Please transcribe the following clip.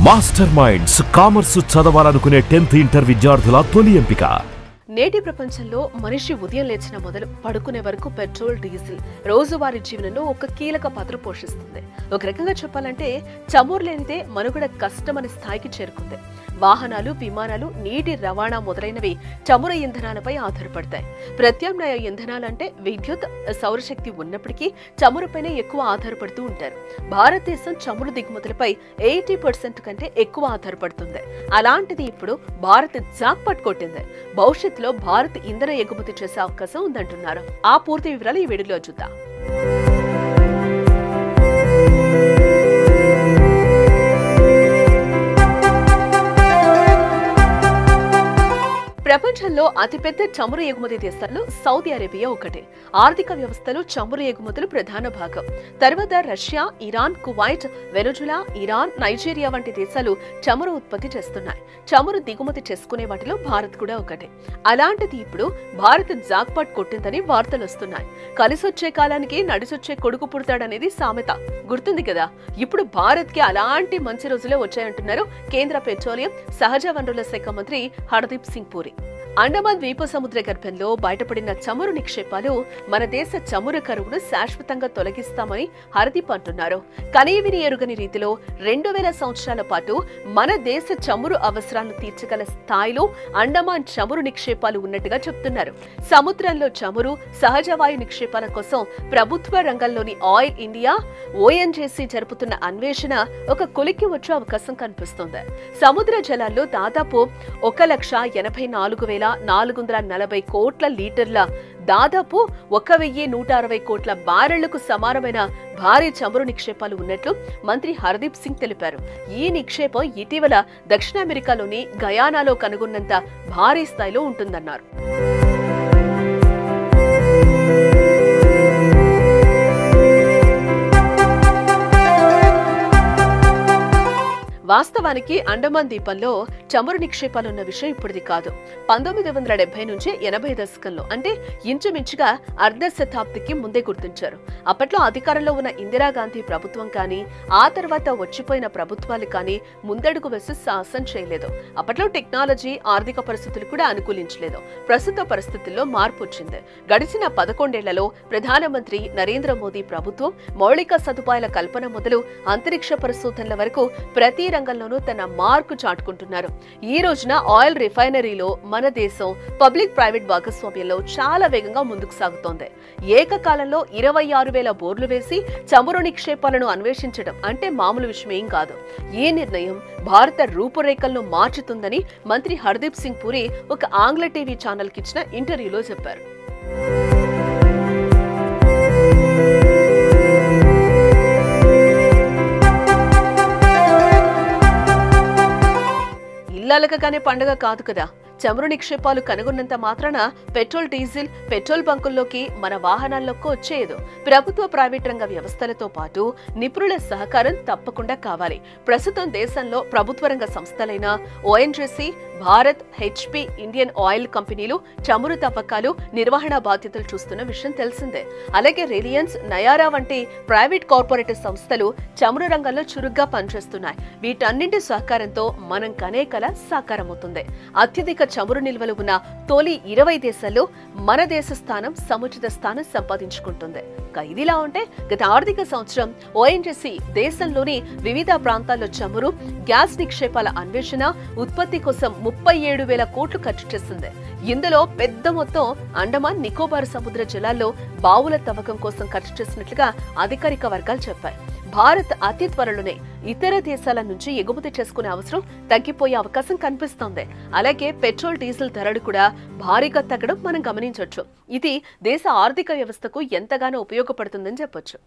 Master minds commerce చదవాలనుకునే 10th inter విద్యార్థుల తొలి ఎంపిక. నేటి ప్రపంచంలో మనిషి ఉదయం లేచిన మొదలు పడుకునే వరకు పెట్రోల్, డీజిల్ రోజువారీ జీవనంలో ఒక కీలక పాత్ర పోషిస్తుంది. ఒక రకంగా చెప్పాలంటే చమురు లేనిదే మనుగడ కష్టమనే స్థాయికి చేరుకుంది. వాహనాలు, విమానాలు, నీటి రవాణా మొదలైనవి చమురు ఇంధనాలపై ఆధారపడతాయి. ప్రత్యామ్నాయ ఇంధనాలంటే విద్యుత్, సౌరశక్తి ఉన్నప్పటికీ చమురుపైనే ఎక్కువ ఆధారపడుతూ ఉంటారు. భారతదేశం చమురు దిగుమతులపై 80% కంటే ఎక్కువ ఆధారపడుతుంది. అలాంటిది ఇప్పుడు భారత్ జాక్పాట్ కొట్టింది. భవిష్యత్తులో భారత్ ఇంధన ఎగుమతి చేసే అవకాశం ఉందంటున్నారు. ఆ పూర్తి వివరాలు ఈ వీడియోలో చూద్దాం. ప్రపంచంలో అతిపెద్ద చమురు ఎగుమతి దేశాల్లో సౌదీ అరేబియా ఒకటి. ఆర్థిక వ్యవస్థలో చమురు ఎగుమతులు ప్రధాన భాగం. తర్వాత Russia, Iran, Kuwait, Venezuela, Iran, Nigeria వంటి దేశాలు చమురు ఉత్పత్తి చేస్తున్నాయి. చమురు దిగుమతి చేసుకునే వాటిలో భారత్ కూడా ఒకటి. అలాంటిది ఇప్పుడు భారత్ జాక్పాట్ కొట్టిందని వార్తలు వస్తున్నాయి. కలిసొచ్చే కాలానికి నడిసొచ్చే కొడుకు పుడతాడనేది సామెత గుర్తుంది కదా. ఇప్పుడు భారత్ కి అలాంటి మంచి రోజులే వచ్చాయంటున్నారు కేంద్ర పెట్రోలియం, సహజ వనరుల శాఖ మంత్రి హర్దీప్ సింగ్ పూరి. అండమాన్ ద్వీప సముద్ర గర్భంలో బయటపడిన చమురు నిక్షేపాలు మన దేశ చమురు కరువును శాశ్వతంగా తొలగిస్తామని హర్దీప్ అంటున్నారు. కనీవిని ఎరుగని రీతిలో 2000 సంవత్సరాల పాటు మన దేశ చమురు అవసరాలను తీర్చగల స్థాయిలో అండమాన్ చమురు నిక్షేపాలు ఉన్నట్టుగా చెప్తున్నారు. సముద్రంలో చమురు, సహజ వాయు నిక్షేపాల కోసం ప్రభుత్వ రంగంలోని ఆయిల్ ఇండియా, ఓఎన్జీసీ జరుపుతున్న అన్వేషణ ఒక కొలిక్కి వచ్చే అవకాశం కనిపిస్తోంది. సముద్ర జలాల్లో దాదాపు 1,84,440 కోట్ల లీటర్ల, దాదాపు 1,160 కోట్ల బ్యారెళ్లకు సమానమైన భారీ చమురు నిక్షేపాలు ఉన్నట్లు మంత్రి హర్దీప్ సింగ్ తెలిపారు. ఈ నిక్షేపం ఇటీవల దక్షిణ అమెరికాలోని గయానాలో కనుగొన్నంత భారీ స్థాయిలో ఉంటుందన్నారు. వాస్తవానికి అండమాన్ ద్వీపంలో చమురు నిక్షేపాలున్న విషయం ఇప్పుడుది కాదు. 1970 నుంచి 80 దశకంలో, అంటే ఇంచుమించుగా అర్ధ శతాబ్దికి ముందే గుర్తించారు. అప్పట్లో అధికారంలో ఉన్న ఇందిరాగాంధీ ప్రభుత్వం కానీ, ఆ తర్వాత వచ్చిపోయిన ప్రభుత్వాలు కానీ ముందడుగు వేసి సాహసం చేయలేదు. అప్పట్లో టెక్నాలజీ, ఆర్థిక పరిస్థితులు కూడా అనుకూలించలేదు. ప్రస్తుత పరిస్థితుల్లో మార్పు వచ్చింది. గడిచిన 11 ఏళ్లలో ప్రధానమంత్రి నరేంద్ర మోదీ ప్రభుత్వం మౌలిక సదుపాయాల కల్పన మొదలు అంతరిక్ష పరిశోధనల వరకు ప్రతి రంగంలోనూ తన మార్కు చాటుకుంటున్నారు. ఈ రోజున ఆయిల్ రిఫైనరీలో మన దేశం పబ్లిక్ ప్రైవేట్ భాగస్వామ్యంలో చాలా వేగంగా ముందుకు సాగుతోంది. ఏకకాలంలో 26,000 బోర్లు వేసి చమురు నిక్షేపాలను అన్వేషించడం అంటే మామూలు విషయమేం కాదు. ఈ నిర్ణయం భారత రూపురేఖలను మార్చుతుందని మంత్రి హర్దీప్ సింగ్ పూరి ఒక ఆంగ్ల టీవీ ఛానల్ కి ఇచ్చిన ఇంటర్వ్యూలో చెప్పారు. ఇల్లాలకగానే పండుగ కాదు కదా. చమురు నిక్షేపాలు కనుగొన్నంత మాత్రాన పెట్రోల్, డీజిల్ పెట్రోల్ బంకుల్లోకి, మన వాహనాల్లోకి వచ్చేయదు. ప్రభుత్వ, ప్రైవేట్ రంగ వ్యవస్థలతో పాటు నిపుణుల సహకారం తప్పకుండా కావాలి. ప్రస్తుతం దేశంలో ప్రభుత్వ రంగ సంస్థలైన ONGC, Bharat, HP, Indian oil కంపెనీలు చమురు తవ్వకాలు, నిర్వహణ బాధ్యతలు చూస్తున్న విషయం తెలిసిందే. అలాగే రిలయన్స్, నయారా వంటి ప్రైవేట్ కార్పొరేట్ సంస్థలు చమురు రంగంలో చురుగ్గా పనిచేస్తున్నాయి. వీటన్నింటి సహకారంతో మనం కనే కల సాకారమవుతుంది. అత్యధిక చమురు నిల్వలు ఉన్న తొలి 20 దేశాల్లో మన దేశ స్థానం సముచిత స్థానం సంపాదించుకుంటుంది. ఇదిలా ఉంటే గత ఆర్థిక సంవత్సరం ఓఎన్జీసీ దేశంలోని వివిధ ప్రాంతాల్లో చమురు, గ్యాస్ నిక్షేపాల అన్వేషణ, ఉత్పత్తి కోసం 37,000 కోట్లు ఖర్చు చేసింది. ఇందులో పెద్ద మొత్తం అండమాన్ నికోబార్ సముద్ర జలాల్లో బావుల తవ్వకం కోసం ఖర్చు చేసినట్లుగా అధికారిక వర్గాలు చెప్పాయి. భారత్ అతి త్వరలోనే ఇతర దేశాల నుంచి ఎగుమతి చేసుకునే అవసరం తగ్గిపోయే అవకాశం కనిపిస్తోంది. అలాగే పెట్రోల్, డీజిల్ ధరలు కూడా భారీగా తగ్గడం మనం గమనించవచ్చు. ఇది దేశ ఆర్థిక వ్యవస్థకు ఎంతగానో ఉపయోగపడుతుందని చెప్పొచ్చు.